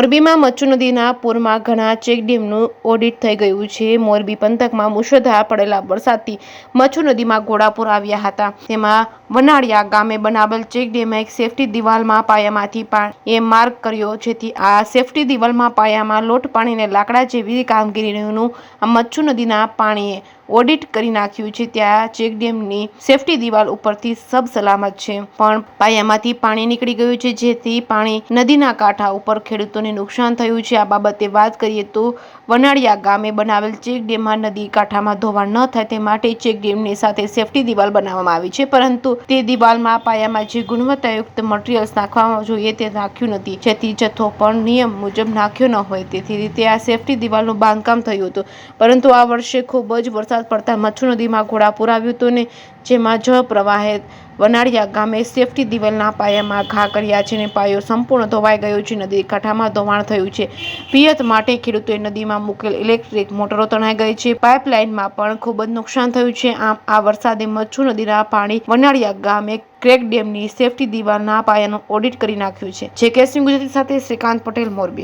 મોરબીમાં મચ્છુ નદીના પૂરમાં ઘણા ચેકડેમનું ઓડિટ થઈ ગયું છે। મોરબી પંથકમાં મુશળધાર પડેલા વરસાદથી મચ્છુ નદીમાં ઘોડાપૂર આવ્યા હતા। તેમાં વનાળિયા ગામે બનાવેલ ચેકડેમે એક સેફટી દિવાલમાં પાયામાંથી પાણીએ માર્ક કર્યો, જેથી આ સેફટી દિવાલમાં પાયામાં લોટ પાણીને લાકડા જેવી કામગીરીનું આ મચ્છુ નદીના પાણીએ ઓડિટ કરી નાખ્યું છે। ત્યાં ચેકડેમની સેફટી દિવાલ ઉપરથી સબ સલામત છે, પણ પાયામાંથી પાણી નીકળી ગયું છે, જેથી પાણી નદીના કાંઠા ઉપર ખેડૂતોને નુકસાન થયું છે। આ બાબતે વાત કરીએ તો વનાળિયા ગામે બનાવેલ ચેકડેમમાં નદી કાંઠામાં ધોવાણ ન થાય તે માટે ચેકડેમની સાથે સેફટી દિવાલ બનાવવામાં આવી છે, પરંતુ તે દિવાલમાં પાયામાં જે ગુણવત્તાયુક્ત મટીરીયલ્સ નાખવામાં જોઈએ તે નાખ્યું નથી, જેથી જથ્થો પણ નિયમ મુજબ નાખ્યો ન હોય તેથી રીતે આ સેફટી દિવાલનું બાંધકામ થયું હતું। પરંતુ આ વર્ષે ખૂબ જ વરસાદ પડતા મચ્છુ નદીમાં ઘોડાપૂર આવ્યું હતું, ને જેમાં જળ પ્રવાહે વનાળિયા ગામે સેફટી દિવાલના પાયામાં ઘા કર્યા છે અને પાયો સંપૂર્ણ ધોવાઈ ગયો છે। નદી કાંઠામાં ધોવાણ થયું છે। પિયત માટે ખેડૂતોએ નદીમાં મૂકેલ ઇલેક્ટ્રિક મોટરો તણાઈ ગઈ છે। પાઇપલાઇનમાં પણ ખૂબ જ નુકસાન થયું છે। આમ આ વરસાદે મચ્છુ નદીના પાણી વનાળિયા ગામે ક્રેક ડેમની સેફટી દિવાલના પાયાનું ઓડિટ કરી નાખ્યું છે। જે કે સિંહ ગુજરાતી સાથે શ્રીકાંત પટેલ, મોરબી।